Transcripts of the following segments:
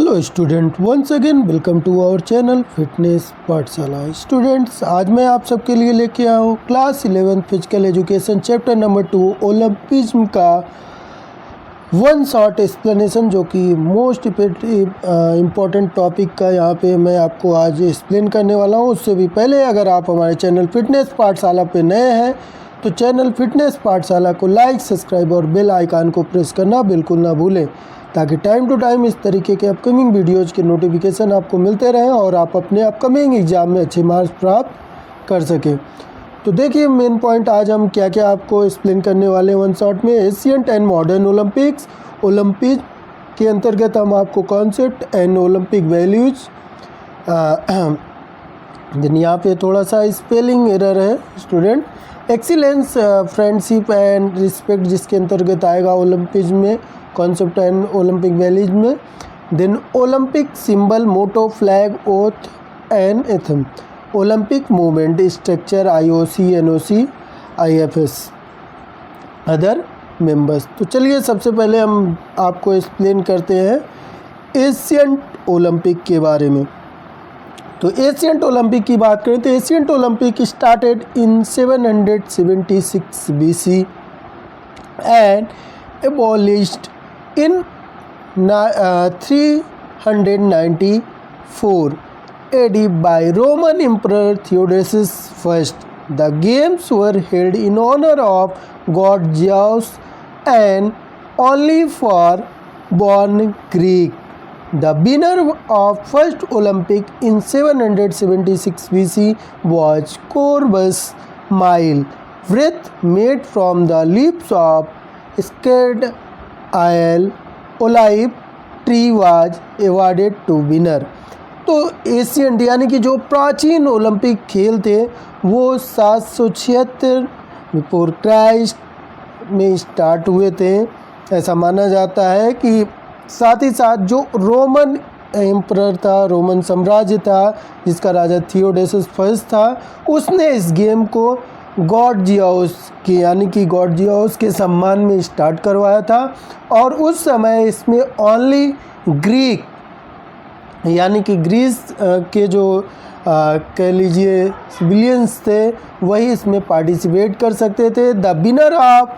Hello student, once again welcome to our channel fitness Pathshala. Students, आज मैं आप सबके लिए लेके आया हूँ class 11 physical education chapter number 2 Olympism का वन शॉर्ट एक्सप्लेनेशन, जो कि मोस्ट इम्पॉर्टेंट टॉपिक का यहाँ पे मैं आपको आज एक्सप्लेन करने वाला हूँ। उससे भी पहले अगर आप हमारे चैनल फिटनेस पाठशाला पे नए हैं तो चैनल फिटनेस पाठशाला को लाइक, सब्सक्राइब और बेल आइकन को प्रेस करना बिल्कुल ना भूलें, ताकि टाइम टू टाइम इस तरीके के अपकमिंग वीडियोज़ के नोटिफिकेशन आपको मिलते रहें और आप अपने अपकमिंग एग्ज़ाम में अच्छे मार्क्स प्राप्त कर सकें। तो देखिए मेन पॉइंट आज हम क्या क्या आपको एक्सप्लेन करने वाले हैं वन शॉट में। Ancient and modern Olympics, Olympic के अंतर्गत हम आपको concept and Olympic values, then यहाँ पे थोड़ा सा स्पेलिंग एरर है student, excellence, friendship and respect जिसके अंतर्गत आएगा ओलंपिज्म में, कॉन्सेप्ट एंड ओलंपिक वैल्यूज में। Then Olympic symbol, motto, flag, oath and anthem, Olympic movement structure, IOC, NOC, IFS, other members. तो चलिए सबसे पहले हम आपको एक्सप्लेन करते हैं एशियंट ओलंपिक के बारे में। तो एशियंट ओलंपिक की बात करें तो ancient Olympic started in 776 BC and abolished in 394 AD by Roman Emperor Theodosius I. The games were held in honor of god Zeus and only for born Greek. The winner of first Olympic in 776 BC was Corvus Mile. Wreath made from the leaves of scared olive tree was awarded to winner. तो ancient यानी कि जो प्राचीन Olympic खेल थे वो 776 before Christ में start हुए थे। ऐसा माना जाता है कि साथ ही साथ जो रोमन एम्परर था, रोमन साम्राज्य था, जिसका राजा थियोडोसियस फर्स्ट था, उसने इस गेम को गॉड जियाउस के यानी कि गॉड जियाउस के सम्मान में स्टार्ट करवाया था। और उस समय इसमें ओनली ग्रीक यानी कि ग्रीस के जो कह लीजिए सिविलियंस थे वही इसमें पार्टिसिपेट कर सकते थे। The winner of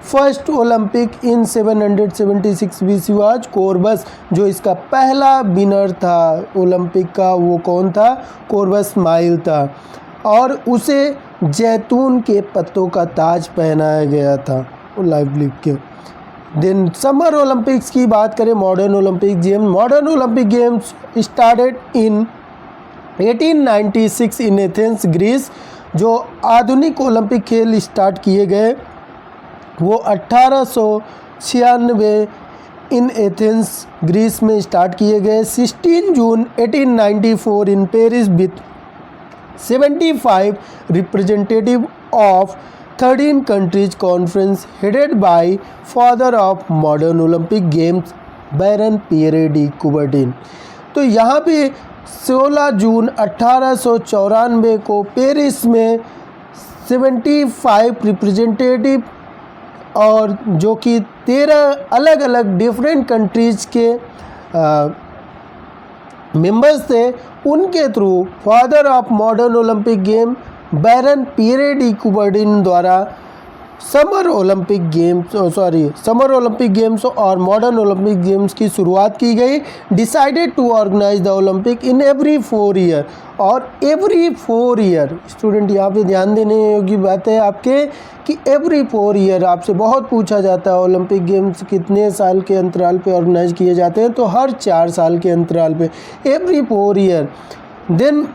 first Olympic in 776 BC was Coroebus. जो इसका पहला विनर था ओलंपिक का वो कौन था? कोरबस माइल था, और उसे जैतून के पत्तों का ताज पहनाया गया था लाइवलीव के। देन समर ओलंपिक्स की बात करें, modern Olympic games started in 1896 in Athens Greece. जो आधुनिक ओलंपिक खेल स्टार्ट किए गए वो 1896 इन एथेंस ग्रीस में स्टार्ट किए गए। 16 June 1894 in Paris with 75 representative of 13 countries conference headed by father of modern Olympic games Baron Pierre de Coubertin. तो यहाँ पे 16 जून 1894 को पेरिस में 75 रिप्रेजेंटेटिव और जो कि 13 अलग अलग डिफरेंट कंट्रीज़ के मेंबर्स थे, उनके through father of modern Olympic game Baron Pierre de Coubertin द्वारा समर ओलंपिक गेम्स और मॉडर्न ओलंपिक गेम्स की शुरुआत की गई। Decided to organise the Olympic in every 4 year, और एवरी 4 ईयर स्टूडेंट यहाँ पे ध्यान देने योग्य बात है आपके कि एवरी 4 ईयर आपसे बहुत पूछा जाता है ओलंपिक गेम्स कितने साल के अंतराल पे ऑर्गेनाइज किए जाते हैं, तो हर 4 साल के अंतराल पे, every 4 year. Then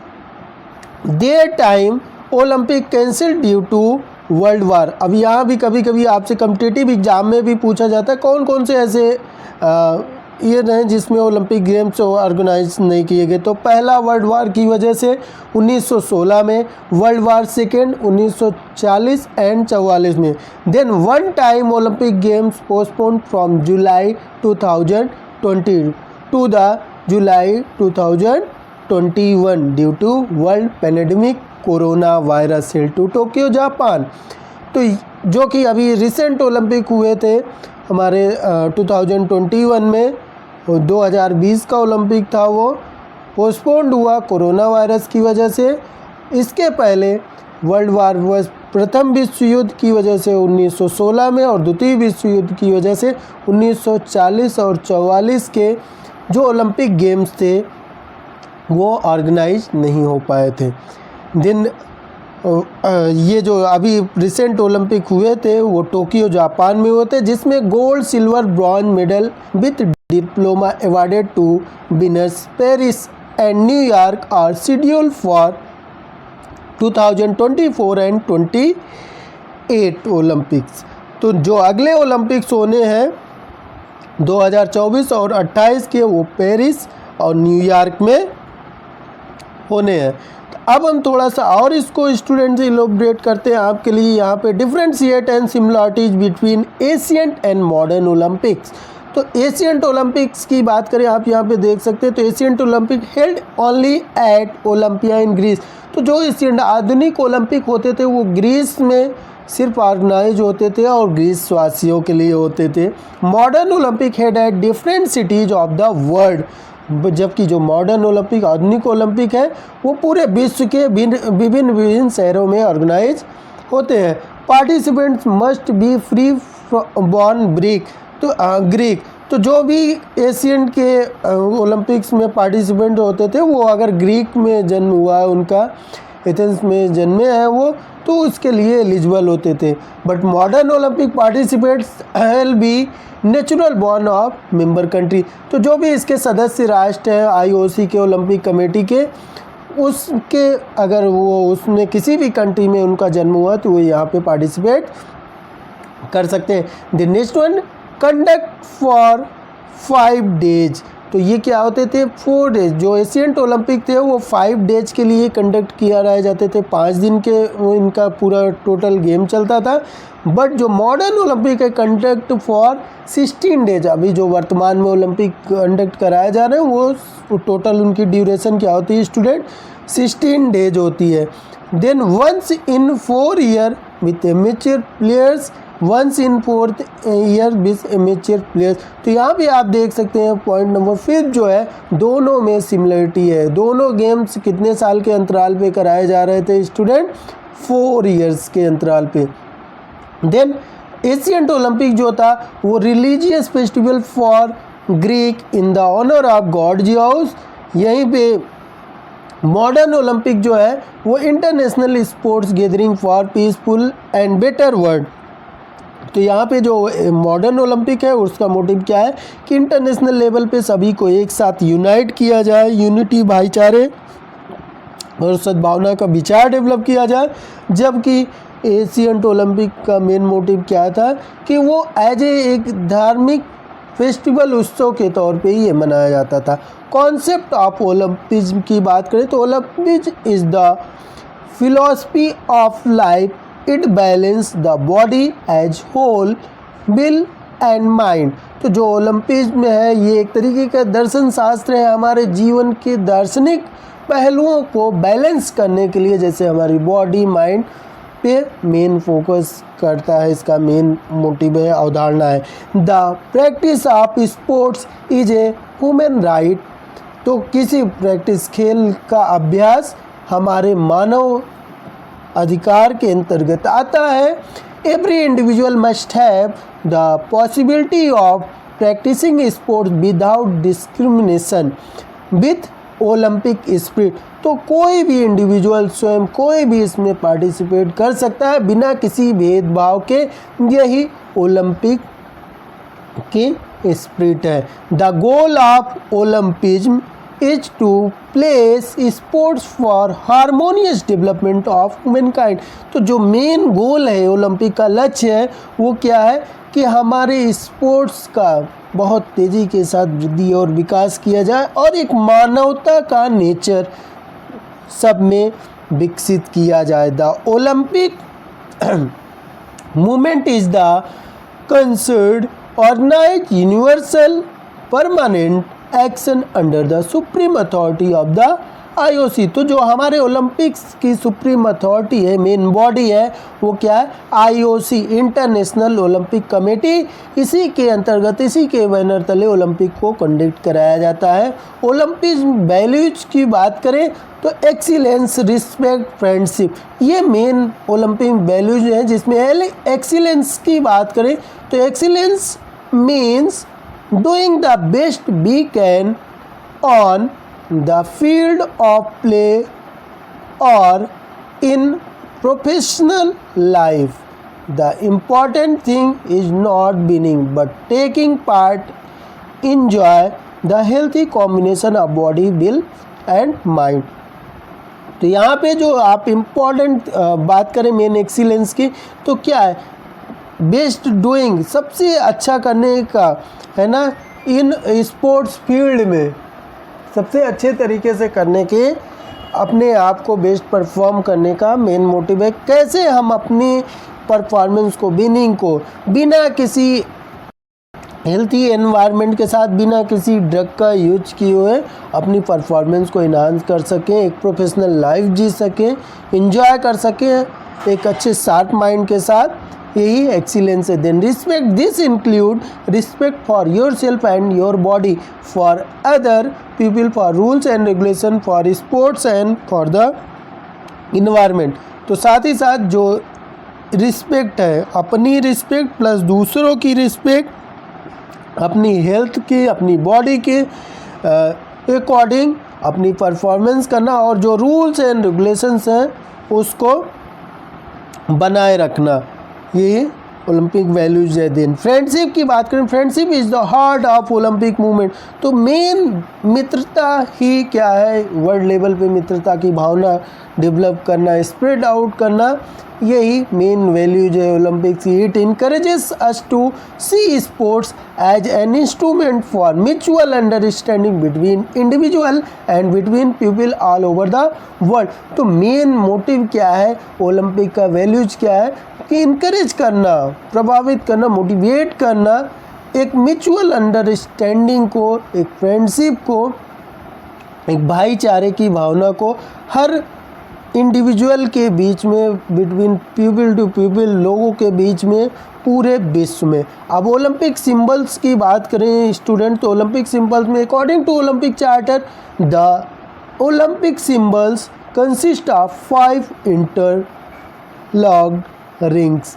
there time Olympic cancel due to world war. अब यहाँ भी कभी कभी आपसे कॉम्पिटिटिव एग्जाम में भी पूछा जाता है कौन कौन से ऐसे ईयर हैं जिसमें ओलंपिक गेम्स ऑर्गेनाइज नहीं किए गए। तो पहला वर्ल्ड वार की वजह से 1916 में, वर्ल्ड वार सेकेंड 1940 एंड 44 में। Then one time Olympic games postponed from July 2020 to the July 2021 due to world pandemic corona virus held to Tokyo Japan. तो जो कि अभी रिसेंट ओलंपिक हुए थे हमारे 2021 में और 2020 का ओलंपिक था वो पोस्टपोन्ड हुआ कोरोना वायरस की वजह से। इसके पहले वर्ल्ड वार प्रथम विश्व युद्ध की वजह से 1916 में और द्वितीय विश्व युद्ध की वजह से 1940 और 44 के जो ओलंपिक गेम्स थे वो ऑर्गेनाइज नहीं हो पाए थे। ये जो अभी रिसेंट ओलंपिक हुए थे वो टोक्यो जापान में हुए थे, जिसमें gold, silver, bronze medal with diploma awarded to winners. Paris and New York are scheduled for 2024 and 28 Olympics. तो जो अगले ओलंपिक्स होने हैं 2024 और 28 के, वो पेरिस और न्यूयॉर्क में होने हैं। तो अब हम थोड़ा सा और इसको स्टूडेंट से इलोबरेट करते हैं आपके लिए। यहाँ पे differentiate and similarities between ancient and modern Olympics. तो एशियंट ओलंपिक्स की बात करें, आप यहाँ पे देख सकते हैं। तो ancient Olympic held only at Olympia in Greece. तो जो एशियंट आधुनिक ओलंपिक होते थे वो ग्रीस में सिर्फ ऑर्गेनाइज होते थे और ग्रीस वासियों के लिए होते थे। Modern Olympic head at different cities of the world, जबकि जो मॉडर्न ओलंपिक, आधुनिक ओलंपिक है, वो पूरे विश्व के विभिन्न शहरों में ऑर्गेनाइज होते हैं। Participants must be free born Greek. तो जो भी एशियन के ओलंपिक्स में पार्टिसिपेंट होते थे वो अगर ग्रीक में जन्म हुआ है, उनका एथेंस में जन्मे हैं वो, तो उसके लिए एलिजिबल होते थे। But modern Olympic participants will be natural born of member country. तो जो भी इसके सदस्य राष्ट्र हैं IOC के, ओलंपिक कमेटी के, उसके अगर वो उसमें किसी भी कंट्री में उनका जन्म हुआ तो वो यहाँ पे पार्टिसिपेट कर सकते हैं। The next one, conduct for 5 days. तो ये क्या होते थे? 4 डेज। जो एशियंट ओलंपिक थे वो 5 डेज के लिए कंडक्ट किया रहे जाते थे। 5 दिन के वो इनका पूरा टोटल गेम चलता था। बट जो मॉडर्न ओलंपिक है, कंडक्ट फॉर 16 डेज। अभी जो वर्तमान में ओलंपिक कंडक्ट कराया जा रहे हैं वो टोटल उनकी ड्यूरेशन क्या होती है स्टूडेंट? 16 डेज होती है। Then once in 4 year with amateur players, once in 4th year with amateur players. तो यहाँ पे आप देख सकते हैं पॉइंट नंबर 5 जो है, दोनों में सिमिलरिटी है। दोनों गेम्स कितने साल के अंतराल पे कराए जा रहे थे स्टूडेंट? 4 ईयर्स के अंतराल पे। देन एशियंट ओलंपिक जो था वो religious festival for Greek in the honour of god Zeus. यहीं पे मॉडर्न ओलंपिक जो है वो international sports gathering for peaceful and better world. तो यहाँ पे जो मॉडर्न ओलंपिक है उसका मोटिव क्या है कि इंटरनेशनल लेवल पे सभी को एक साथ यूनाइट किया जाए, यूनिटी, भाईचारे और सद्भावना का विचार डेवलप किया जाए। जबकि एशियंट ओलंपिक का मेन मोटिव क्या था कि वो एज एक धार्मिक फेस्टिवल, उत्सव के तौर पे ही ये मनाया जाता था। कॉन्सेप्ट ऑफ ओलंपिज्म की बात करें तो Olympism is the philosophy of life. It balance the body as whole, will and mind. तो जो ओलंपिज्म है ये एक तरीके का दर्शन शास्त्र है, हमारे जीवन के दार्शनिक पहलुओं को बैलेंस करने के लिए, जैसे हमारी बॉडी, माइंड पे मेन फोकस करता है। इसका मेन मोटिव है, अवधारणा है। The practice of sports is a human right. तो किसी प्रैक्टिस, खेल का अभ्यास हमारे मानव अधिकार के अंतर्गत आता है। Every individual must have the possibility of practising sports without discrimination with Olympic spirit. तो कोई भी इंडिविजुअल स्वयं कोई भी इसमें पार्टिसिपेट कर सकता है बिना किसी भेदभाव के। यही ओलंपिक की स्पिरिट है। The goal of Olympism is to place sports for harmonious development of mankind। तो जो मेन गोल है ओलंपिक का, लक्ष्य है, वो क्या है कि हमारे स्पोर्ट्स का बहुत तेज़ी के साथ वृद्धि और विकास किया जाए और एक मानवता का नेचर सब में विकसित किया जाए। The Olympic movement is the concerted organised universal permanent action under the supreme authority of the IOC, तो जो हमारे ओलंपिक्स की सुप्रीम अथॉरिटी है, मेन बॉडी है, वो क्या है? IOC, international Olympic committee. इसी के अंतर्गत, इसी के बैनर तले ओलंपिक को कंडक्ट कराया जाता है। ओलंपिक वैल्यूज की बात करें तो एक्सीलेंस, रिस्पेक्ट, फ्रेंडशिप, ये मेन ओलंपिक वैल्यूज हैं। जिसमें एक्सीलेंस की बात करें तो excellence means doing the best we can on the field of play or in professional life. The important thing is not winning but taking part. Enjoy the healthy combination of body, will and mind. तो यहाँ पे जो आप important बात करें main excellence की, तो क्या है? बेस्ट डूइंग, सबसे अच्छा करने का, है ना, इन स्पोर्ट्स फील्ड में सबसे अच्छे तरीके से करने के, अपने आप को बेस्ट परफॉर्म करने का मेन मोटिव है। कैसे हम अपनी परफॉर्मेंस को, विनिंग को, बिना किसी हेल्थी एनवायरनमेंट के साथ, बिना किसी ड्रग का यूज किए हुए अपनी परफॉर्मेंस को इन्हांस कर सकें, एक प्रोफेशनल लाइफ जी सकें, एंजॉय कर सकें एक अच्छे शार्प माइंड के साथ, यही एक्सीलेंस है। Then respect, this include respect for your self and your body, for other people, for rules and regulation, for sports and for the environment. तो साथ ही साथ जो रिस्पेक्ट है, अपनी रिस्पेक्ट प्लस दूसरों की रिस्पेक्ट, अपनी हेल्थ की, अपनी बॉडी के अकॉर्डिंग अपनी परफॉर्मेंस करना, और जो रूल्स एंड रेगुलेशंस हैं उसको बनाए रखना, ये ओलंपिक वैल्यूज है। दिन फ्रेंडशिप की बात करें, friendship is the heart of Olympic movement. तो मेन मित्रता ही क्या है? वर्ल्ड लेवल पे मित्रता की भावना डेवलप करना, स्प्रेड आउट करना, यही मेन वैल्यूज है Olympics. It encourages us to see sports as an instrument for mutual understanding between individual and between people all over the world. तो मेन मोटिव क्या है ओलंपिक का, वैल्यूज क्या है? कि इनकरेज करना, प्रभावित करना, मोटिवेट करना एक म्यूचुअल अंडरस्टैंडिंग को, एक फ्रेंडशिप को, एक भाईचारे की भावना को हर इंडिविजुअल के बीच में, बिटवीन पीपल टू पीपल, लोगों के बीच में, पूरे विश्व में। अब ओलंपिक सिंबल्स की बात करें स्टूडेंट, तो ओलंपिक सिंबल्स में according to Olympic charter the Olympic symbols consist of 5 interlocked rings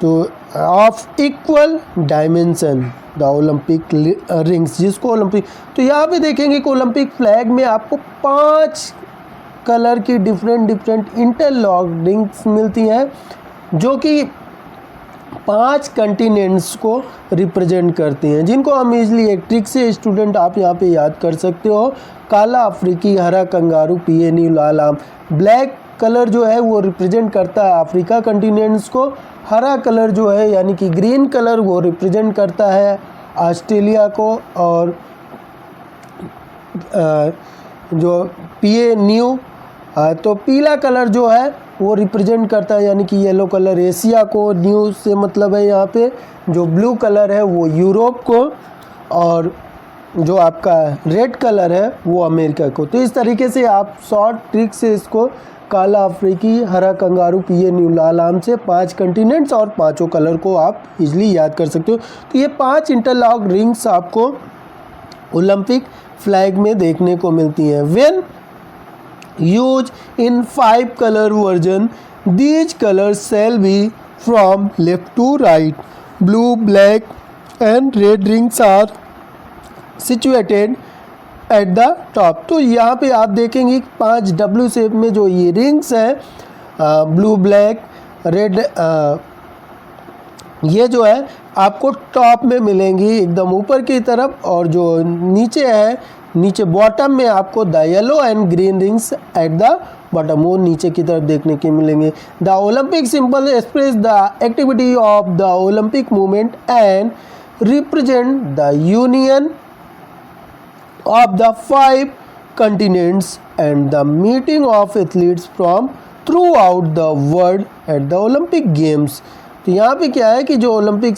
तो of equal dimension, the Olympic rings, जिसको ओलंपिक, तो यहाँ पे देखेंगे कि ओलंपिक फ्लैग में आपको 5 कलर की डिफरेंट इंटरलॉक्ड रिंग्स मिलती हैं, जो कि 5 कंटिनेंट्स को रिप्रेजेंट करती हैं, जिनको हम इजली एक ट्रिक से स्टूडेंट आप यहाँ पे याद कर सकते हो। काला अफ्रीकी, हरा कंगारू, पीएनयू, लाल आम। ब्लैक कलर जो है वो रिप्रेजेंट करता है अफ्रीका कंटिनेंट्स को, हरा कलर जो है यानी कि ग्रीन कलर वो रिप्रेजेंट करता है ऑस्ट्रेलिया को, और जो पीएनयू तो पीला कलर जो है वो रिप्रेजेंट करता है यानी कि येलो कलर एशिया को, न्यू से मतलब है यहाँ पे, जो ब्लू कलर है वो यूरोप को, और जो आपका रेड कलर है वो अमेरिका को। तो इस तरीके से आप शॉर्ट ट्रिक से इसको काला अफ्रीकी, हरा कंगारू, पीएनयू, लाल आम से 5 कंटिनेंट्स और 5 कलर को आप इजली याद कर सकते हो। तो ये 5 इंटरलॉक रिंग्स आपको ओलंपिक फ्लैग में देखने को मिलती हैं। When use in 5 colour version, these colours shall be from left to right, blue, black and red rings are situated at the top. तो यहाँ पे आप देखेंगे 5 डब्ल्यू शेप में जो ये रिंग्स हैं, ब्लू, ब्लैक, रेड, ये जो है आपको टॉप में मिलेंगी एकदम ऊपर की तरफ, और जो नीचे है, नीचे बॉटम में आपको the yellow and green rings at the bottom, वो नीचे की तरफ देखने के मिलेंगे। The Olympic symbol express the activity of the Olympic movement and represent the union of the 5 continents and the meeting of athletes from throughout the world at the Olympic Games। तो यहाँ पे क्या है कि जो ओलंपिक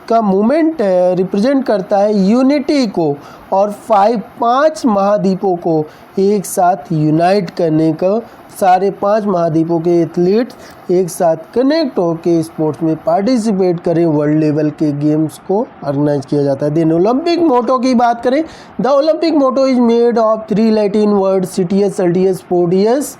का movement है represent करता है यूनिटी को और 5 महाद्वीपों को एक साथ यूनाइट करने का। सारे 5 महाद्वीपों के एथलीट्स एक साथ कनेक्ट होकर स्पोर्ट्स में पार्टिसिपेट करें, वर्ल्ड लेवल के गेम्स को ऑर्गेनाइज किया जाता है। देन ओलंपिक मोटो की बात करें, the Olympic motto is made of 3 Latin word CTS, LTS, POTS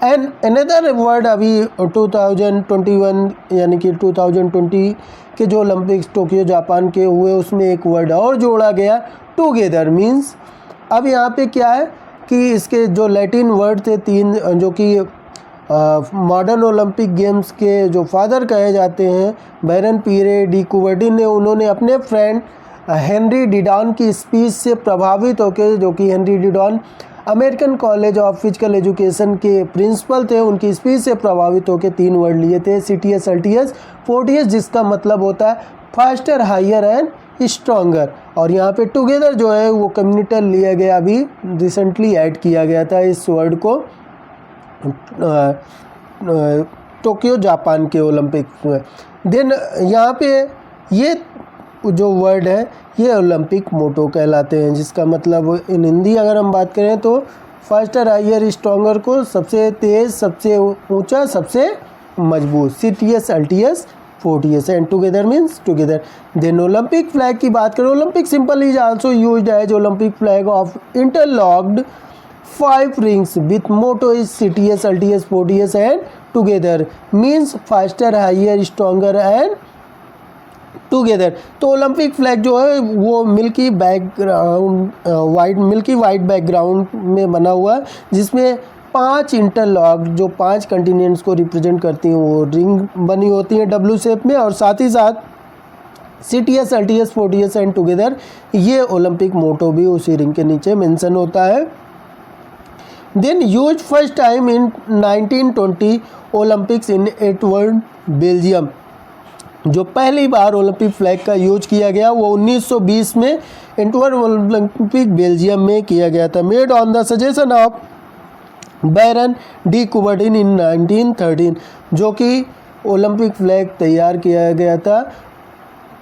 and another word. अभी 2021 यानी कि 2020 के जो ओलंपिक्स टोक्यो जापान के हुए उसमें एक वर्ड और जोड़ा गया, टुगेदर मीन्स। अब यहाँ पे क्या है कि इसके जो लैटिन वर्ड थे 3 जो कि मॉडर्न ओलंपिक गेम्स के जो फादर कहे जाते हैं बैरन पीरे डी कुबर्टिन ने, उन्होंने अपने फ्रेंड हेनरी डिडॉन की स्पीच से प्रभावित होकर, जो कि Henri Didon American college of physical education के प्रिंसिपल थे, उनकी स्पीच से प्रभावित होकर 3 वर्ड लिए थे, CTS, LTS, POTS, जिसका मतलब होता है फास्टर, हायर एंड स्ट्रॉन्गर। और यहाँ पे टुगेदर जो है वो कम्युनिटर लिया गया, अभी रिसेंटली ऐड किया गया था इस वर्ड को टोक्यो जापान के ओलंपिक्स में। देन यहाँ पे ये जो वर्ड है ये ओलंपिक मोटो कहलाते हैं, जिसका मतलब इन हिंदी अगर हम बात करें तो फास्टर, हायर, स्ट्रॉन्गर को सबसे तेज़, सबसे ऊंचा, सबसे मजबूत, CTS, LTS, POTS and together means together. Then Olympic flag की बात करें, Olympic simple is also used as Olympic flag of interlocked 5 rings with motto is CTS, LTS, POTS and together means faster, higher, stronger and together। तो Olympic flag जो है वो milky white background में बना हुआ है, जिसमें 5 इंटरलॉक जो 5 कंटिनेंट्स को रिप्रेजेंट करती हैं वो रिंग बनी होती हैं W शेप में, और साथ ही साथ CTS, LTS, POTS and together ये ओलंपिक मोटो भी उसी रिंग के नीचे मेंशन होता है। Then use first time in 1920 Olympics in Antwerp, Belgium. जो पहली बार ओलंपिक फ्लैग का यूज किया गया वो 1920 में एंटवर्प ओलंपिक बेल्जियम में किया गया था। Made on the suggestion of Baron de Coubertin in 1913, जो कि ओलंपिक फ्लैग तैयार किया गया था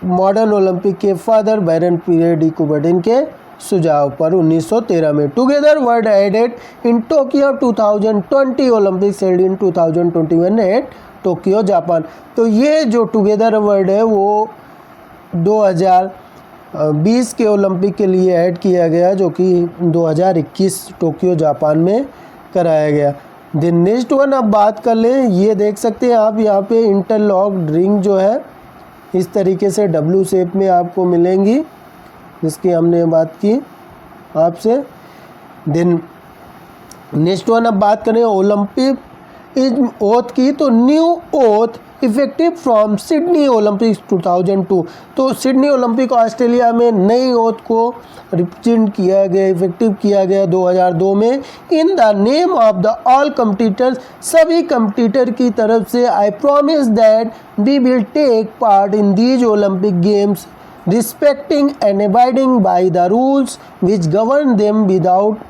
मॉडर्न ओलंपिक के father Baron Pierre de Coubertin के सुझाव पर 1913 में। Together word added in Tokyo 2020 Olympics held in 2021 at Tokyo Japan. तो ये जो टुगेदर वर्ड है वो 2020 के ओलंपिक के लिए ऐड किया गया, जो कि 2021 टोक्यो जापान में कराया गया। देन नेक्स्ट वन अब बात कर लें, ये देख सकते हैं आप यहाँ पे इंटरलॉक्ड रिंग जो है इस तरीके से W शेप में आपको मिलेंगी, जिसकी हमने बात की आपसे। देन नेक्स्ट वन अब बात करें ओलंपिक इज ओथ की, तो new oath effective from Sydney Olympics 2002। तो सिडनी ओलंपिक ऑस्ट्रेलिया में नई ओथ को रिप्रेजेंट किया गया, इफेक्टिव किया गया 2002 में। In the name of the all competitors, सभी कम्पिटिटर की तरफ से, I promise that we will take part in these Olympic games respecting and abiding by the rules which govern them without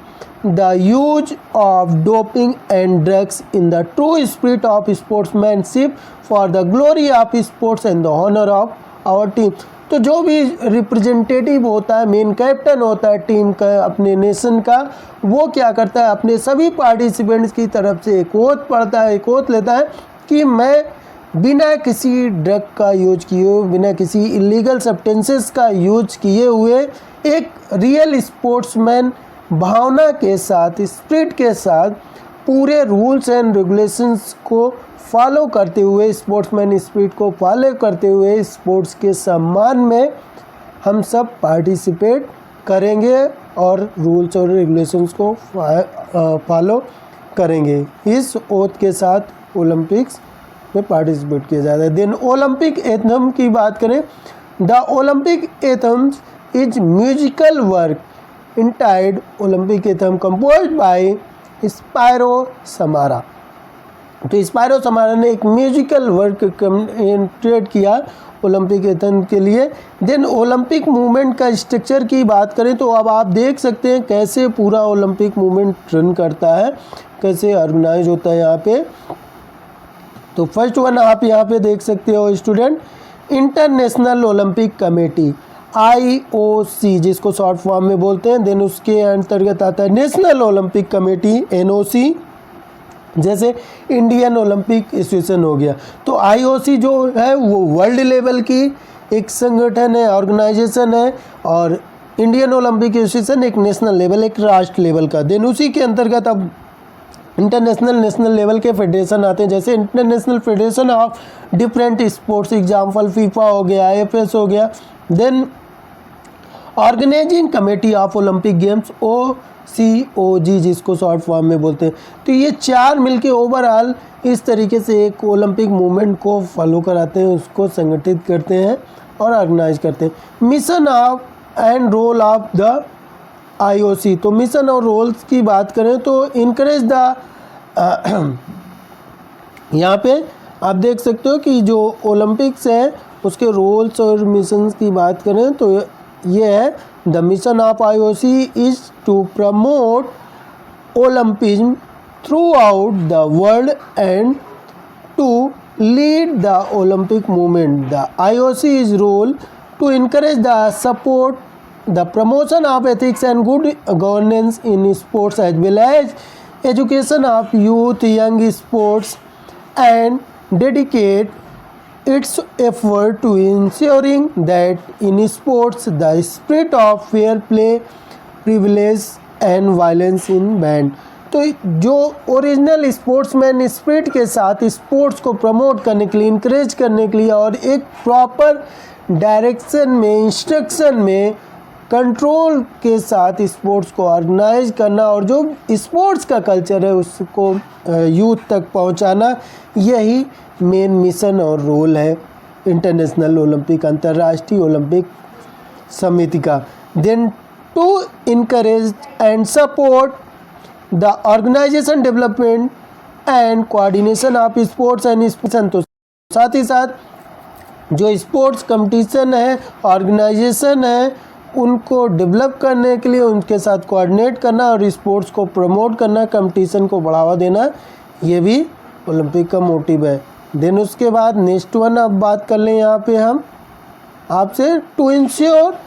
the use of doping and drugs in the true spirit of sportsmanship for the glory of sports and the honor of our team। तो जो भी representative होता है, main captain होता है team का, अपने nation का, वो क्या करता है अपने सभी पार्टिसिपेंट्स की तरफ से एक ओथ पढ़ता है, एक ओथ लेता है कि मैं बिना किसी ड्रग का यूज किए हुए, बिना किसी इलीगल सब्सटेंसेस का यूज किए हुए एक रियल स्पोर्ट्समैन भावना के साथ, स्पिरिट के साथ, पूरे रूल्स एंड रेगुलेशंस को फॉलो करते हुए, स्पोर्ट्समैन स्पिरिट को फॉलो करते हुए स्पोर्ट्स के सम्मान में हम सब पार्टिसिपेट करेंगे और रूल्स और रेगुलेशंस को फॉलो करेंगे। इस ओथ के साथ ओलंपिक्स में पार्टिसिपेट किया जाता है। देन ओलंपिक एथम की बात करें, the Olympic anthems is musical work entitled Olympic anthem composed by Spyros Samaras. तो स्पायरो समारा ने एक म्यूजिकल वर्क क्रिएट किया ओलंपिक एथम के लिए। देन ओलंपिक मूवमेंट का स्ट्रक्चर की बात करें तो अब आप देख सकते हैं कैसे पूरा ओलंपिक मूवमेंट रन करता है, कैसे ऑर्गेनाइज होता है यहाँ पे। तो फर्स्ट वन आप यहाँ पे देख सकते हो student, international Olympic committee IOC जिसको शॉर्ट फॉर्म में बोलते हैं, देन उसके अंतर्गत आता है नेशनल ओलंपिक कमेटी NOC, जैसे इंडियन ओलंपिक एसोसिएशन हो गया। तो IOC जो है वो वर्ल्ड लेवल की एक संगठन है, ऑर्गेनाइजेशन है, और इंडियन ओलंपिक एसोसिएशन एक नेशनल लेवल, एक राष्ट्र लेवल का। देन उसी के अंतर्गत अब इंटरनेशनल नेशनल लेवल के फेडरेशन आते हैं, जैसे international federation of different sports, example FIFA हो गया, IFS हो गया। देन organising committee of Olympic games OCOG जिसको शॉर्ट फॉर्म में बोलते हैं। तो ये चार मिलके ओवरऑल इस तरीके से एक ओलंपिक मूवमेंट को फॉलो कराते हैं, उसको संगठित करते हैं और ऑर्गेनाइज करते हैं। Mission of and role of the IOC, तो मिशन और रोल्स की बात करें तो इनकरेज द यहाँ पे आप देख सकते हो कि जो ओलंपिक्स है उसके रोल्स और मिशंस की बात करें तो ये है, the mission of IOC is to promote Olympism throughout the world and to lead the Olympic movement. The IOC is role to encourage the support the promotion of ethics and good governance in sports as well as education of youth young sports and dedicate its effort to ensuring that in sports the spirit of fair play privilege and violence in banned। तो जो original sportsman spirit के साथ sports को promote करने के लिए, encourage करने के लिए और एक प्रॉपर डायरेक्शन में, इंस्ट्रक्शन में, कंट्रोल के साथ स्पोर्ट्स को ऑर्गेनाइज करना और जो स्पोर्ट्स का कल्चर है उसको यूथ तक पहुंचाना, यही मेन मिशन और रोल है इंटरनेशनल ओलंपिक, अंतर्राष्ट्रीय ओलंपिक समिति का। Then to encourage and support the organisation development and coordination of sports and sports, तो साथ ही साथ जो स्पोर्ट्स कंपटीशन है, ऑर्गेनाइजेशन है, उनको डेवलप करने के लिए उनके साथ कोऑर्डिनेट करना और स्पोर्ट्स को प्रमोट करना, कंपटीशन को बढ़ावा देना, ये भी ओलंपिक का मोटिव है। देन उसके बाद नेक्स्ट वन अब बात कर लें यहाँ पे हम आपसे, to ensure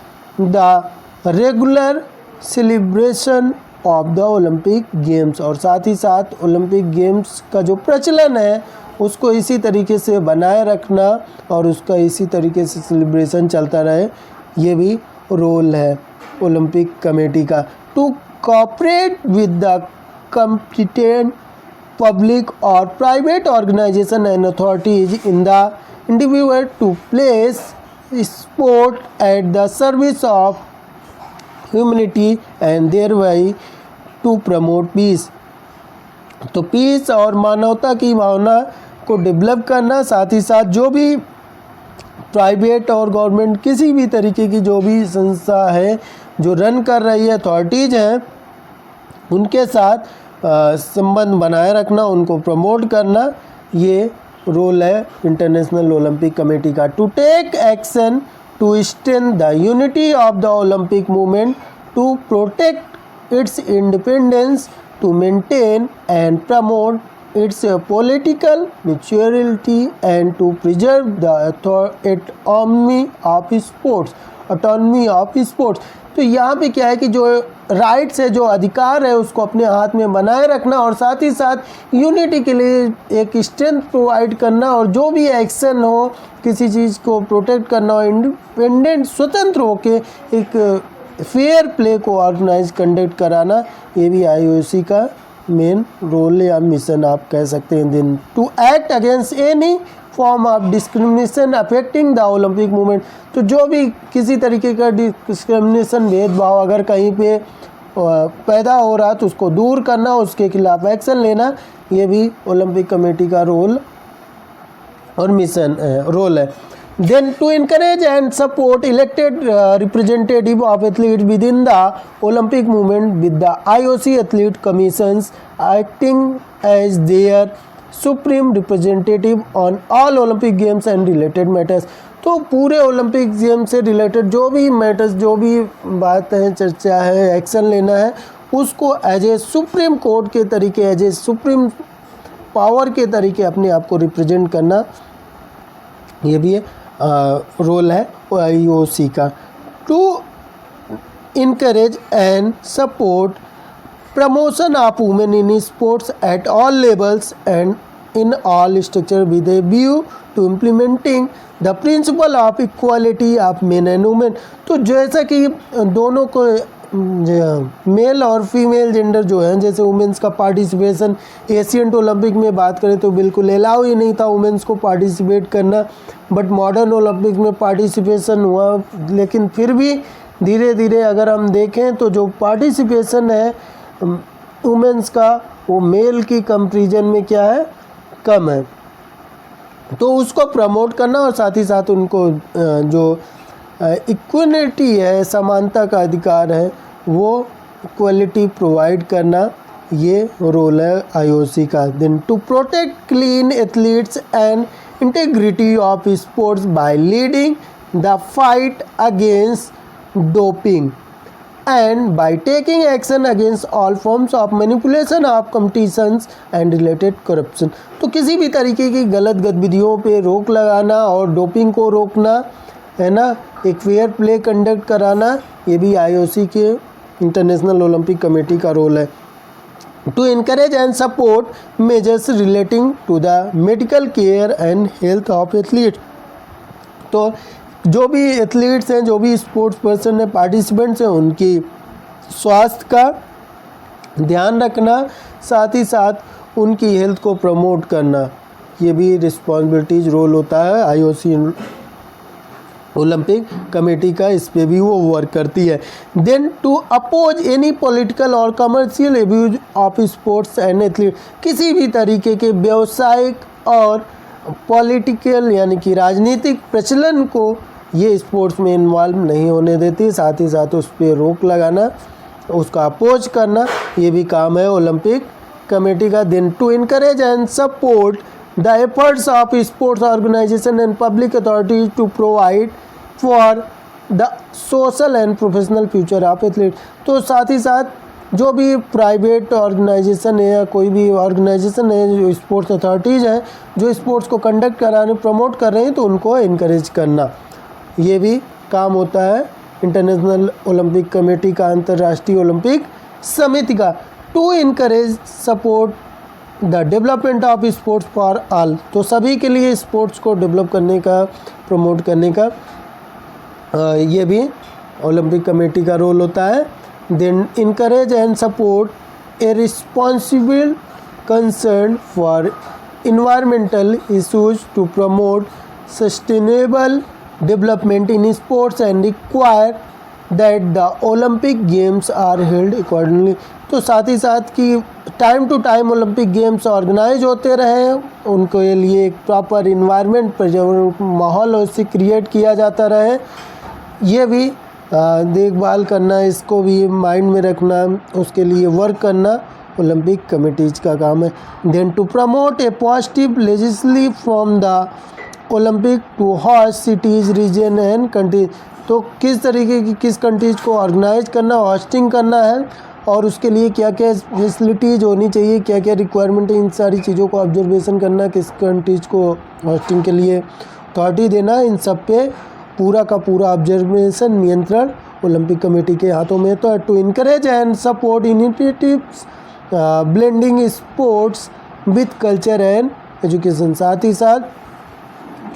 the regular celebration of the Olympic games, और साथ ही साथ ओलंपिक गेम्स का जो प्रचलन है उसको इसी तरीके से बनाए रखना और उसका इसी तरीके से सेलिब्रेशन चलता रहे, ये भी रोल है ओलंपिक कमेटी का। To cooperate with the competent public और private organization and authorities in the individual to place sport at the service of humanity and thereby to promote peace. तो पीस और मानवता की भावना को डेवलप करना, साथ ही साथ जो भी प्राइवेट और गवर्नमेंट किसी भी तरीके की जो भी संस्था है जो रन कर रही है, अथॉरिटीज़ हैं, उनके साथ संबंध बनाए रखना, उनको प्रमोट करना, ये रोल है इंटरनेशनल ओलंपिक कमेटी का। To take action to strengthen the unity of the Olympic movement, to protect its independence, to maintain and promote its political maturity and to preserve the autonomy of sports, autonomy of sports। तो यहाँ पे क्या है कि जो rights है, जो अधिकार है, उसको अपने हाथ में बनाए रखना और साथ ही साथ यूनिटी के लिए एक स्ट्रेंथ प्रोवाइड करना और जो भी एक्शन हो किसी चीज़ को प्रोटेक्ट करना और इंडिपेंडेंट स्वतंत्र होके एक फेयर प्ले को ऑर्गेनाइज कंडक्ट कराना, ये भी IOC का मेन रोल या मिशन आप कह सकते हैं। Then to act against any form of discrimination affecting the Olympic movement, तो जो भी किसी तरीके का डिस्क्रिमिनेशन, भेदभाव अगर कहीं पे पैदा हो रहा तो उसको दूर करना, उसके खिलाफ एक्शन लेना, ये भी ओलंपिक कमेटी का रोल और मिशन रोल है। Then to encourage and support elected representative of athletes within the Olympic movement with the IOC athlete commissions acting as their supreme representative on all Olympic games and related matters। तो पूरे Olympic game से related जो भी matters, जो भी बात है, चर्चा है, एक्शन लेना है, उसको एज ए सुप्रीम कोर्ट के तरीके, एज ए सुप्रीम पावर के तरीके अपने आप को रिप्रेजेंट करना, ये भी है। रोल है IOC का। To encourage and support promotion of women in sports at all levels and in all structure with a view to implementing the principle of equality of men and women। तो जैसा कि दोनों को mail और female gender जो है, जैसे women's का पार्टिसिपेशन एशियन ओलंपिक में बात करें तो बिल्कुल अलाउ ही नहीं था वुमेंस को पार्टिसिपेट करना, बट मॉडर्न ओलंपिक में पार्टिसिपेशन हुआ। लेकिन फिर भी धीरे धीरे अगर हम देखें तो जो पार्टिसिपेशन है वुमेंस का वो मेल की कंपैरिजन में क्या है, कम है। तो उसको प्रमोट करना और साथ ही साथ उनको जो इक्वलिटी है, समानता का अधिकार है, वो इक्वलिटी प्रोवाइड करना, ये रोल है IOC का। Then to protect clean athletes and integrity of sports by leading the fight against doping and by taking action against all forms of manipulation of competitions and related corruption। तो किसी भी तरीके की गलत गतिविधियों पे रोक लगाना और डोपिंग को रोकना है ना, एक फेयर प्ले कंडक्ट कराना, ये भी IOC के इंटरनेशनल ओलंपिक कमेटी का रोल है। To encourage and support measures relating to the medical care and health of athletes। तो जो भी एथलीट्स हैं, जो भी स्पोर्ट्स पर्सन है, पार्टिसिपेंट्स हैं, उनकी स्वास्थ्य का ध्यान रखना, साथ ही साथ उनकी हेल्थ को प्रमोट करना, ये भी रिस्पॉन्सिबिलिटीज रोल होता है IOC ओलंपिक कमेटी का, इस पे भी वो वर्क करती है। Then to oppose any political और commercial abuse of sports and athlete. किसी भी तरीके के व्यावसायिक और पॉलिटिकल यानी कि राजनीतिक प्रचलन को ये स्पोर्ट्स में इन्वॉल्व नहीं होने देती, साथ ही साथ उस पर रोक लगाना, उसका अपोज करना, ये भी काम है ओलंपिक कमेटी का। Then to encourage and support the efforts of sports organisation and public authorities to provide for the social and professional future of athlete. तो साथ ही साथ जो भी प्राइवेट ऑर्गेनाइजेशन है या कोई भी ऑर्गेनाइजेशन है, जो स्पोर्ट्स अथॉरिटीज़ हैं, जो स्पोर्ट्स को कंडक्ट कराने प्रमोट कर रहे हैं, तो उनको इनकरेज करना, ये भी काम होता है इंटरनेशनल ओलंपिक कमेटी का, अंतर्राष्ट्रीय ओलंपिक समिति का। To encourage support the development of sports for all. तो सभी के लिए स्पोर्ट्स को डेवलप करने का, प्रमोट करने का ये भी ओलंपिक कमेटी का रोल होता है। Then encourage and support a responsible concern for environmental issues to promote sustainable development in sports and require that the Olympic Games are held accordingly। तो साथ ही साथ कि time to time Olympic games organise होते रहे, उनको ये लिए एक प्रॉपर इन्वायरमेंट, पर्यावरण माहौल उससे क्रिएट किया जाता रहे, ये भी देखभाल करना, इसको भी माइंड में रखना, उसके लिए वर्क करना ओलंपिक कमेटीज का काम है। Then to promote a positive legislative from the Olympic to host cities region and countries. तो किस तरीके की किस कंट्रीज़ को ऑर्गेनाइज करना, होस्टिंग करना है, और उसके लिए क्या क्या फैसिलिटीज़ होनी चाहिए, क्या क्या रिक्वायरमेंट है, इन सारी चीज़ों को ऑब्जर्वेशन करना, किस कंट्रीज़ को होस्टिंग के लिए अथॉरिटी देना, इन सब पे पूरा का पूरा ऑब्जर्वेशन नियंत्रण ओलंपिक कमेटी के हाथों में। तो to encourage and support initiatives blending sports with culture and education. साथ ही साथ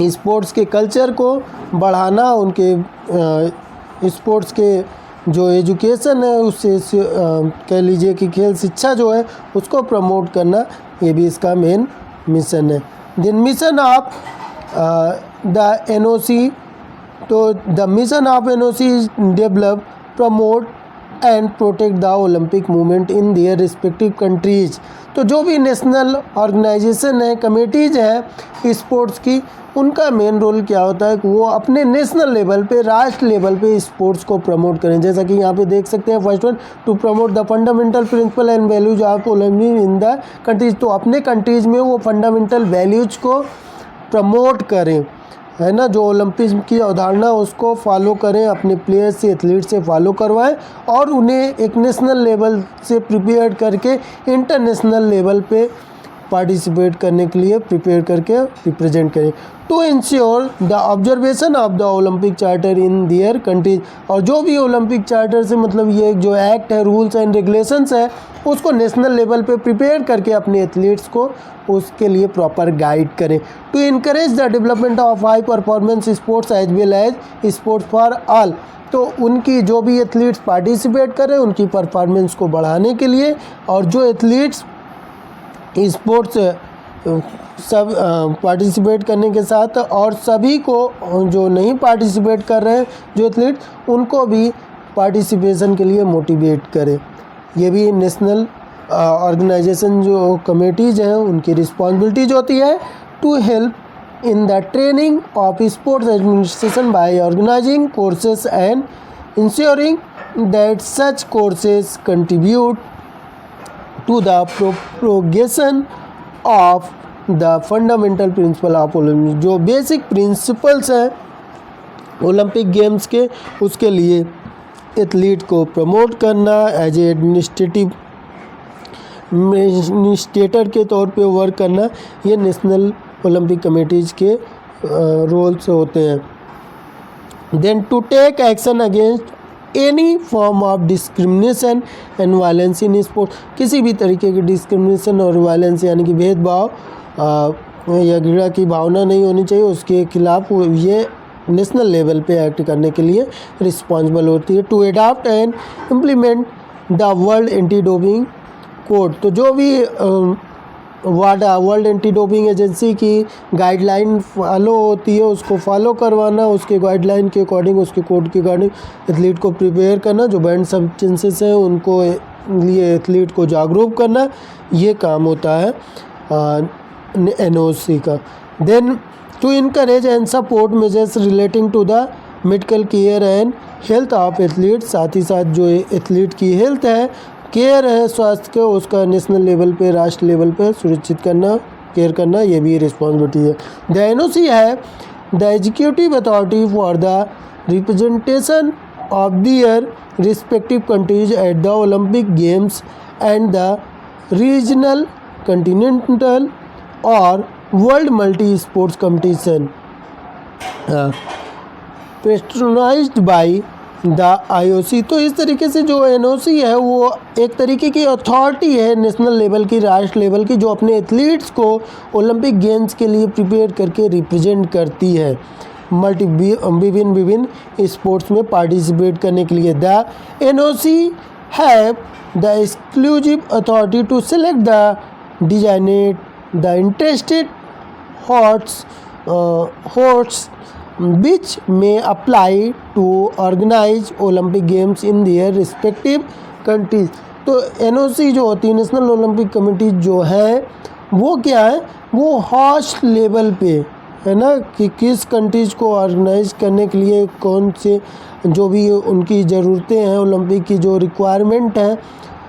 स्पोर्ट्स के कल्चर को बढ़ाना, उनके स्पोर्ट्स के जो एजुकेशन है उससे कह लीजिए कि खेल शिक्षा जो है उसको प्रमोट करना, ये भी इसका मेन मिशन है। Then mission of the NOC। तो the mission of NOC is develop, promote and protect the Olympic movement in their respective countries. तो जो भी नेशनल ऑर्गेनाइजेशन है, कमेटीज़ हैं स्पोर्ट्स की, उनका मेन रोल क्या होता है कि वो अपने नेशनल लेवल पे, राष्ट्र लेवल पे स्पोर्ट्स को प्रमोट करें। जैसा कि यहाँ पे देख सकते हैं first one, to promote the fundamental principle and values of Olympic in the countries. तो अपने कंट्रीज़ में वो फंडामेंटल वैल्यूज को प्रमोट करें, है ना, जो ओलंपिक की अवधारणा उसको फॉलो करें, अपने प्लेयर्स से, एथलीट से फॉलो करवाएं, और उन्हें एक नेशनल लेवल से प्रिपेयर करके इंटरनेशनल लेवल पे पार्टिसिपेट करने के लिए प्रिपेयर करके रिप्रेजेंट करें। To ensure the observation of the Olympic charter in their countries, और जो भी ओलंपिक चार्टर से मतलब ये जो एक्ट है, रूल्स एंड रेगुलेशंस है, उसको नेशनल लेवल पे प्रिपेयर करके अपने एथलीट्स को उसके लिए प्रॉपर गाइड करें। To encourage the development of high performance sports as well as sports for all, तो उनकी जो भी एथलीट्स पार्टिसिपेट करें उनकी परफॉर्मेंस को बढ़ाने के लिए, और जो एथलीट्स स्पोर्ट्स सब पार्टिसिपेट करने के साथ और सभी को जो नहीं पार्टिसिपेट कर रहे हैं जो एथलीट, उनको भी पार्टिसिपेशन के लिए मोटिवेट करें। ये भी नेशनल ऑर्गेनाइजेशन जो कमेटीज़ हैं उनकी रिस्पॉन्सिबिलिटीज होती है। To help in the training of sports administration by organising courses and ensuring that such courses contribute to the propagation of the fundamental principle of Olympic, जो basic principles हैं Olympic games के, उसके लिए athlete को promote करना, as a administrator के तौर पे वर्क करना, ये नेशनल ओलंपिक कमेटीज़ के रोल्स होते हैं। Then to take action against any form of discrimination and violence in sport, किसी भी तरीके की डिस्क्रिमिनेशन और वायलेंस यानी कि भेदभाव या घृणा की भावना नहीं होनी चाहिए, उसके खिलाफ ये नेशनल लेवल पे एक्ट करने के लिए रिस्पॉन्सिबल होती है। To adopt and implement the world anti doping code, तो जो भी वर्ल्ड एंटी डोपिंग एजेंसी की गाइडलाइन फॉलो होती है उसको फॉलो करवाना, उसके गाइडलाइन के अकॉर्डिंग, उसके कोड के अकॉर्डिंग एथलीट को प्रिपेयर करना, जो बैंड सब्सटेंसेस हैं उनको लिए एथलीट को जागरूक करना, ये काम होता है NOC का। Then to encourage and support measures relating to the medical care and health of athlete, साथ ही साथ जो एथलीट की हेल्थ है, केयर है स्वास्थ्य के, उसका नेशनल लेवल पे, राष्ट्र लेवल पे सुरक्षित करना, केयर करना, ये भी रिस्पॉन्सिबिलिटी है। द NOC है the executive authority for the representation of their respective countries at the Olympic games and the regional, continental और world multi sports competition patronised by the IOC। तो इस तरीके से जो NOC है वो एक तरीके की अथॉरिटी है नेशनल लेवल की, राष्ट्र लेवल की, जो अपने एथलीट्स को ओलंपिक गेम्स के लिए प्रिपेयर करके रिप्रेजेंट करती है विभिन्न स्पोर्ट्स में पार्टिसिपेट करने के लिए। The NOC have the exclusive authority to select the designate the interested hosts which may apply to organize Olympic Games in their respective countries। तो NOC जो होती है नेशनल ओलंपिक कमेटी जो है वो क्या है, वो होस्ट लेवल पे है ना, कि किस कंट्रीज़ को ऑर्गेनाइज करने के लिए कौन से जो भी उनकी ज़रूरतें हैं, ओलंपिक की जो रिक्वायरमेंट है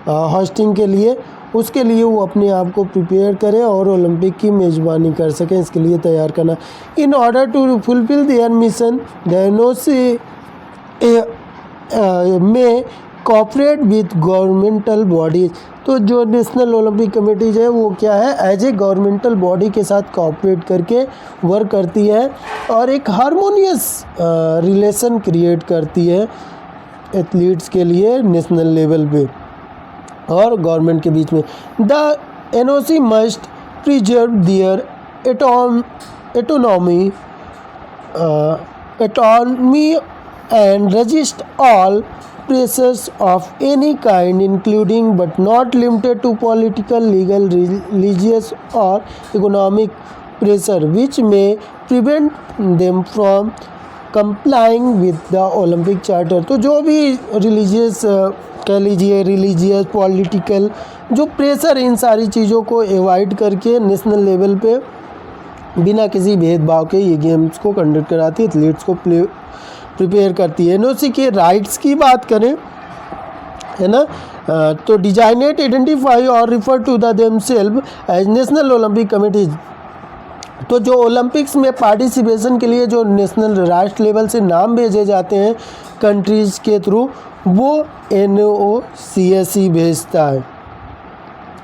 होस्टिंग के लिए, उसके लिए वो अपने आप को प्रिपेयर करें और ओलंपिक की मेज़बानी कर सकें, इसके लिए तैयार करना। In order to fulfil their mission the NOC में कोऑपरेट विद गवर्नमेंटल बॉडीज़, तो जो नेशनल ओलंपिक कमेटीज़ है वो क्या है, एज ए गवर्नमेंटल बॉडी के साथ कोऑपरेट करके वर्क करती है और एक हारमोनियस रिलेशन क्रिएट करती है एथलीट्स के लिए नेशनल लेवल पे और गवर्नमेंट के बीच में। The NOC must preserve their autonomy and resist all pressures of any kind, including but not limited to political, legal, religious or economic pressure, which may prevent them from complying with the Olympic Charter। तो जो भी religious कह लीजिए, religious, political जो pressure, इन सारी चीज़ों को avoid करके नेशनल लेवल पे बिना किसी भेदभाव के ये गेम्स को कंडक्ट कराती है, एथलीट्स को प्रिपेयर करती है। NOC के राइट्स की बात करें है ना, तो डिजाइनेट, आइडेंटिफाई और refer to the themselves as national Olympic committees, तो जो ओलंपिक्स में पार्टिसिपेशन के लिए जो नेशनल राष्ट्र लेवल से नाम भेजे जाते हैं कंट्रीज़ के थ्रू, वो NOCSE भेजता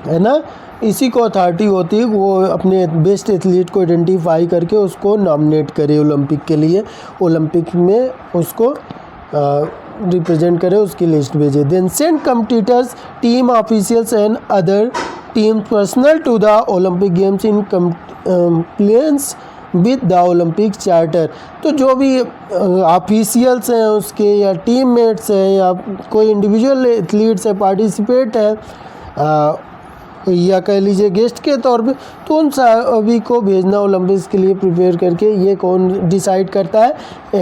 है ना। इसी को अथॉरिटी होती है, वो अपने बेस्ट एथलीट को आइडेंटिफाई करके उसको नॉमिनेट करे ओलंपिक के लिए, ओलंपिक में उसको रिप्रेजेंट करे, उसकी लिस्ट भेजे। Then send competitors, team officials and other team personal to the Olympic games in compliance with the Olympic charter. तो जो भी ऑफिशियल्स हैं उसके, या टीममेट्स हैं, या कोई इंडिविजुअल एथलीट्स है, पार्टिसिपेट है, या कह लीजिए गेस्ट के तौर पे, तो उन सभी को भेजना ओलंपिक्स के लिए प्रिपेयर करके। ये कौन डिसाइड करता है?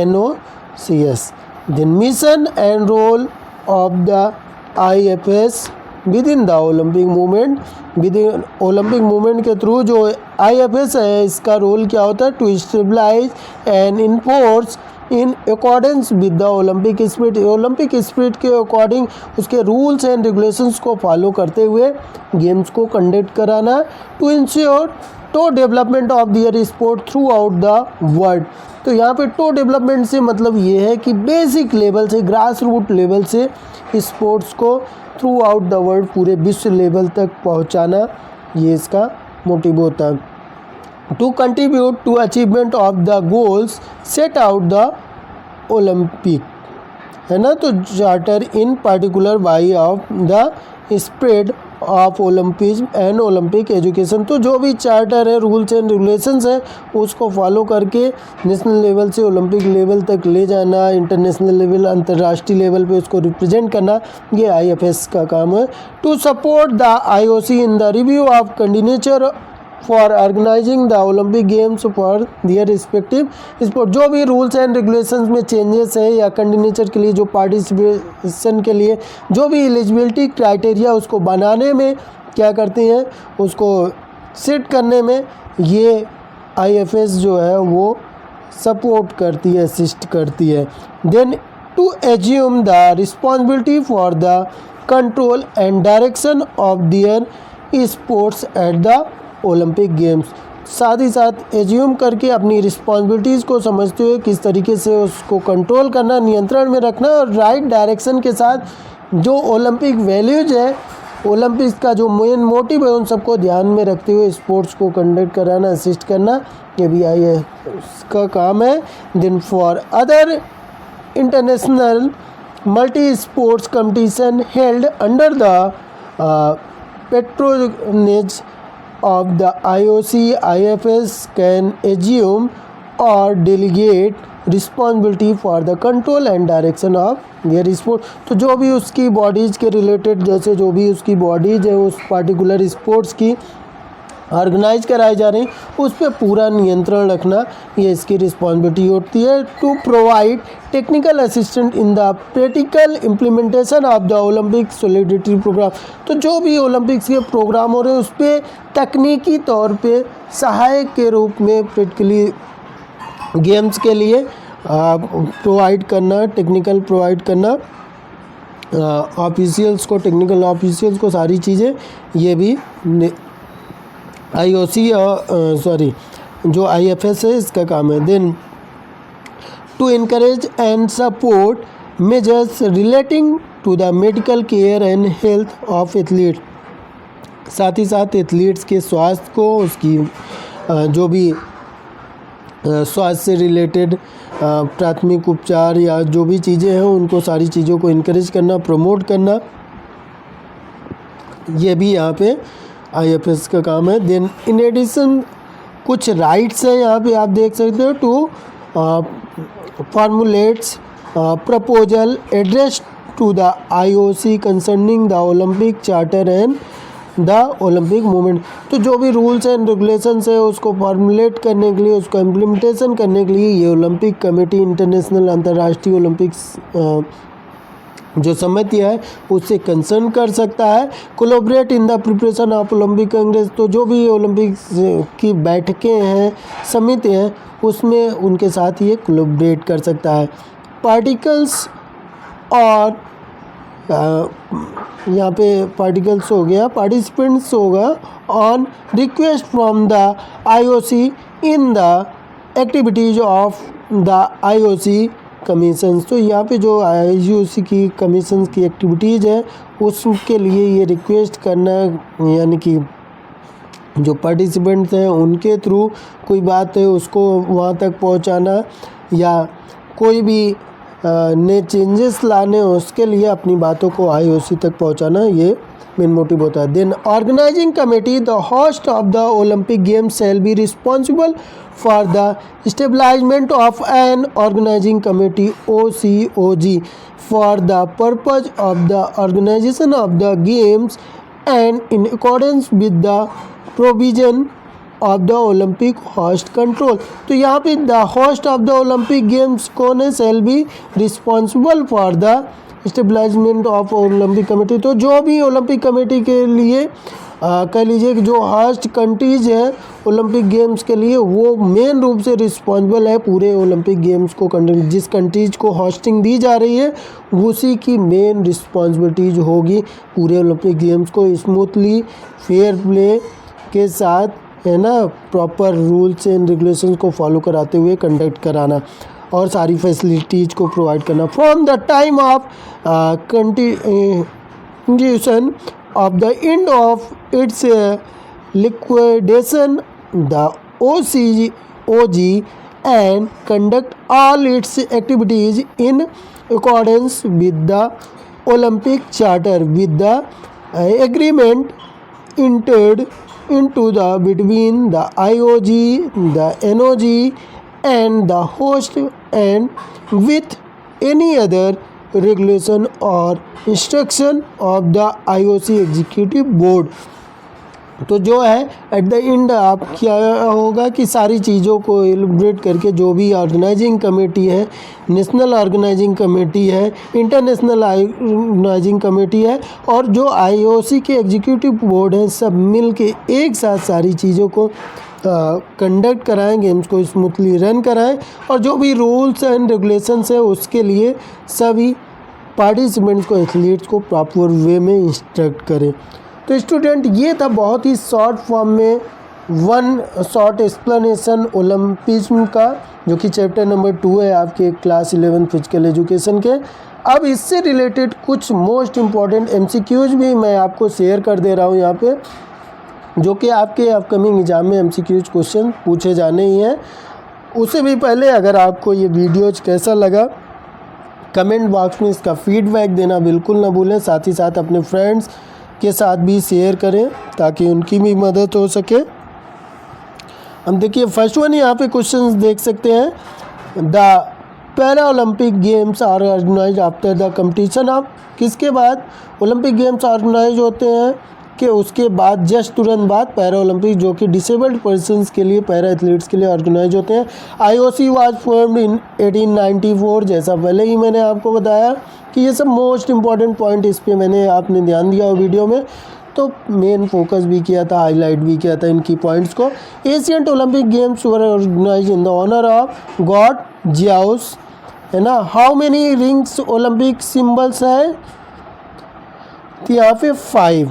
NOCS। Then mission and role of the IFS within the Olympic movement. Within Olympic movement के थ्रू जो IFS है, इसका रोल क्या होता है? To stabilise and enforce in accordance with the Olympic spirit. Olympic spirit के according उसके rules and regulations को फॉलो करते हुए गेम्स को कंडक्ट कराना। To ensure to development of their sport throughout the world. तो यहाँ पे टो डेवलपमेंट से मतलब ये है कि बेसिक लेवल से, ग्रास रूट लेवल से स्पोर्ट्स को थ्रू आउट द वर्ल्ड, पूरे विश्व लेवल तक पहुँचाना, ये इसका मोटिव होता है। To contribute to achievement of the goals set out the Olympic, है ना। तो charter in particular by of the spread of Olympism and Olympic education. तो जो भी चार्टर है, रूल्स एंड रेगुलेशंस है, उसको फॉलो करके नेशनल लेवल से ओलंपिक लेवल तक ले जाना, इंटरनेशनल लेवल, अंतर्राष्ट्रीय लेवल पे उसको रिप्रेजेंट करना, ये IFS का काम है। To support the IOC in the review of candidature for organising the Olympic games for their respective sport. जो भी रूल्स एंड रेगुलेशंस में चेंजेस है, या कैंडिडेचर के लिए जो पार्टिसिपेशन के लिए जो भी एलिजिबिलिटी क्राइटेरिया उसको बनाने में क्या करते हैं, उसको सेट करने में ये IFS जो है वो सपोर्ट करती है, असिस्ट करती है। Then to assume the responsibility for the control and direction of their sports at the Olympic games. साथ ही साथ एज्यूम करके अपनी रिस्पॉन्सिबिलिटीज़ को समझते हुए किस तरीके से उसको कंट्रोल करना, नियंत्रण में रखना, और राइट डायरेक्शन के साथ जो ओलंपिक वैल्यूज है, ओलंपिक्स का जो मेन मोटिव है, उन सबको ध्यान में रखते हुए स्पोर्ट्स को कंडक्ट कराना, असिस्ट करना, ये भी इसका काम है। Then for other international multi sports competition held under the patronage of the IOC, IFS can assume or delegate responsibility for the control and direction of their sport. तो जो भी उसकी बॉडीज़ के रिलेटेड, जैसे जो भी उसकी बॉडीज़ है उस पार्टिकुलर स्पोर्ट्स की ऑर्गेनाइज कराई जा रही, उस पर पूरा नियंत्रण रखना, ये इसकी रिस्पॉन्सिबिलिटी होती है। To provide technical assistant in the practical implementation of the Olympic solidarity programme. तो जो भी ओलंपिक्स के प्रोग्राम हो रहे हैं उस पर तकनीकी तौर पे सहायक के रूप में प्रैक्टिकली गेम्स के लिए प्रोवाइड करना, टेक्निकल प्रोवाइड करना ऑफिशियल्स को, टेक्निकल ऑफिशियल्स को, सारी चीज़ें ये भी IOC जो IFS है इसका काम है। Then to encourage and support measures relating to the medical care and health of athlete. साथ ही साथ एथलीट्स के स्वास्थ्य को, उसकी जो भी स्वास्थ्य से रिलेटेड प्राथमिक उपचार या जो भी चीज़ें हैं उनको, सारी चीज़ों को इनकरेज करना, प्रमोट करना, ये भी यहाँ पे IFS का काम है। देन इन एडिशन कुछ राइट्स हैं यहाँ पे आप देख सकते हो। To formulates proposal address to the IOC concerning the Olympic charter and the Olympic movement. तो जो भी रूल्स एंड रेगुलेशंस है उसको फॉर्मुलेट करने के लिए, उसको इम्प्लीमेंटेशन करने के लिए ये ओलंपिक कमेटी, इंटरनेशनल अंतर्राष्ट्रीय ओलंपिक्स जो समिति है उससे कंसर्न कर सकता है। Collaborate in the preparation of Olympic Congress. तो जो भी ओलंपिक्स की बैठकें हैं, समिति हैं, उसमें उनके साथ ये कोलैबोरेट कर सकता है। पार्टिकल्स और यहाँ पे पार्टिकल्स हो गया, पार्टिसिपेंट्स होगा on request from the IOC in the activities of the IOC commissions. तो यहाँ पे जो IOC की कमीशंस की एक्टिविटीज़ है उसके लिए ये रिक्वेस्ट करना, यानी कि जो पार्टिसिपेंट्स हैं उनके थ्रू कोई बात है उसको वहाँ तक पहुँचाना, या कोई भी नए चेंजेस लाने उसके लिए अपनी बातों को IOC तक पहुँचाना, ये मेन मोटिव होता है। Then organising committee, the host of the Olympic games shall be responsible for the establishment of an organising committee OCOG for the purpose of the organisation of the games and in accordance with the provision of the Olympic host control. तो यहाँ पे the host of the Olympic games कौन है, shall be responsible for the establishment of Olympic committee. तो जो भी Olympic committee के लिए कह लीजिए कि जो होस्ट कंट्रीज है ओलंपिक गेम्स के लिए, वो मेन रूप से रिस्पॉन्सिबल है पूरे ओलंपिक गेम्स को। जिस कंट्रीज को होस्टिंग दी जा रही है उसी की मेन रिस्पॉन्सिबिलिटीज होगी पूरे ओलंपिक गेम्स को स्मूथली फेयर प्ले के साथ, है ना, प्रॉपर रूल्स एंड रेगुलेशंस को फॉलो कराते हुए कंडक्ट कराना और सारी फैसिलिटीज़ को प्रोवाइड करना। From the time of continuation of the end of its liquidation the OCOG and conduct all it's activities in accordance with the Olympic charter with the agreement entered into the between the IOG, the NOG and the host and with any other regulation or instruction of the IOC executive board। तो जो है at the end आप क्या होगा कि सारी चीज़ों को एलिब्रेट करके जो भी ऑर्गेनाइजिंग कमेटी है, नेशनल ऑर्गेनाइजिंग कमेटी है, इंटरनेशनल ऑर्गेनाइजिंग कमेटी है और जो IOC के एग्जीक्यूटिव बोर्ड हैं, सब मिल के एक साथ सारी चीज़ों को कंडक्ट कराएं, गेम्स को स्मूथली रन कराएं और जो भी रूल्स एंड रेगुलेशंस है उसके लिए सभी पार्टिसिपेंट्स को, एथलीट्स को प्रॉपर वे में इंस्ट्रक्ट करें। तो स्टूडेंट ये था बहुत ही शॉर्ट फॉर्म में वन शॉर्ट एक्सप्लेनेशन ओलंपिज्म का, जो कि चैप्टर नंबर 2 है आपके क्लास 11 फिजिकल एजुकेशन के। अब इससे रिलेटेड कुछ मोस्ट इम्पॉर्टेंट MCQs भी मैं आपको शेयर कर दे रहा हूँ यहाँ पे, जो कि आपके अपकमिंग एग्जाम में MCQs क्वेश्चन पूछे जाने ही हैं। उससे भी पहले अगर आपको ये वीडियोज कैसा लगा, कमेंट बॉक्स में इसका फीडबैक देना बिल्कुल ना भूलें। साथ ही साथ अपने फ्रेंड्स के साथ भी शेयर करें ताकि उनकी भी मदद हो सके। हम देखिए फर्स्ट वन यहाँ पे क्वेश्चंस देख सकते हैं। The para Olympic games are organise after the competition of, किसके बाद ओलंपिक गेम्स ऑर्गेनाइज होते हैं कि उसके बाद जस्ट तुरंत बाद पैरा ओलंपिक, जो कि डिसेबल्ड पर्सनस के लिए, पैरा एथलीट्स के लिए ऑर्गेनाइज होते हैं। IOC वाज फॉर्म्ड इन 1894, जैसा पहले ही मैंने आपको बताया कि ये सब मोस्ट इम्पॉर्टेंट पॉइंट, इस पे मैंने आपने ध्यान दिया हो वीडियो में, तो मेन फोकस भी किया था, हाईलाइट भी किया था इनकी पॉइंट्स को। Ancient Olympic games were organize in the honour of god Zeus, है ना। How many rings Olympic symbols है, तो यहाँ पे 5,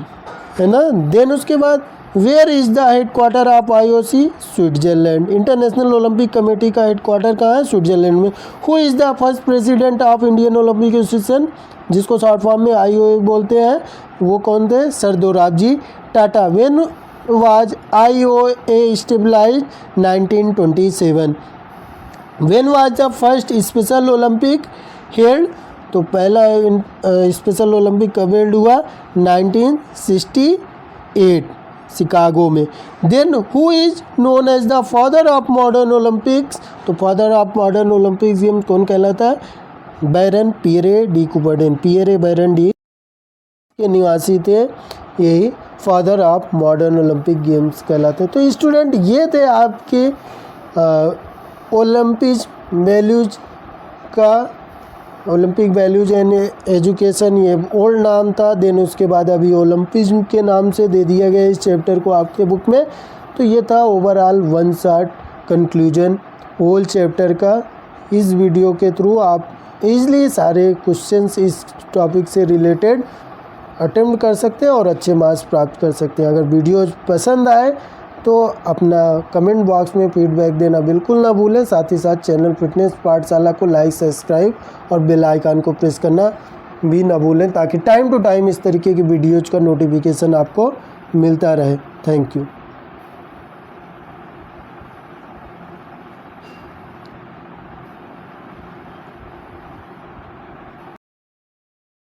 है ना। देन उसके बाद where is the headquarter of IOC, Switzerland. International Olympic committee का हेडक्वार्टर कहाँ है, स्विट्जरलैंड में। Who is the first president of Indian Olympic association, जिसको शॉर्ट फॉर्म में IOA बोलते हैं, वो कौन थे, sir Dorabji Tata. When was IOA stabilised, 1927। When was the first special Olympic held, तो पहला स्पेशल ओलंपिक कब हेल्ड हुआ, 1968 शिकागो में। Then who is known as the father of modern Olympics, तो father of modern Olympics game कौन कहलाता है, Baron Pierre de Coubertin. Pierre Baron de के निवासी थे, यही father of modern Olympic games कहलाते हैं। तो स्टूडेंट ये थे आपके ओलंपिक वैल्यूज का, ओलंपिक वैल्यूज एंड एजुकेशन, ये ओल्ड नाम था। देन उसके बाद अभी ओलंपिज्म के नाम से दे दिया गया इस चैप्टर को आपके बुक में। तो ये था overall one shot conclusion whole chapter का। इस वीडियो के थ्रू आप ईज़िली सारे क्वेश्चंस इस टॉपिक से रिलेटेड अटेम्प्ट कर सकते हैं और अच्छे मार्क्स प्राप्त कर सकते हैं। अगर वीडियो पसंद आए तो अपना कमेंट बॉक्स में फीडबैक देना बिल्कुल ना भूलें। साथ ही साथ चैनल फिटनेस पाठशाला को लाइक, सब्सक्राइब और बेल आइकन को प्रेस करना भी ना भूलें, ताकि टाइम टू टाइम इस तरीके की वीडियोज़ का नोटिफिकेशन आपको मिलता रहे। Thank you.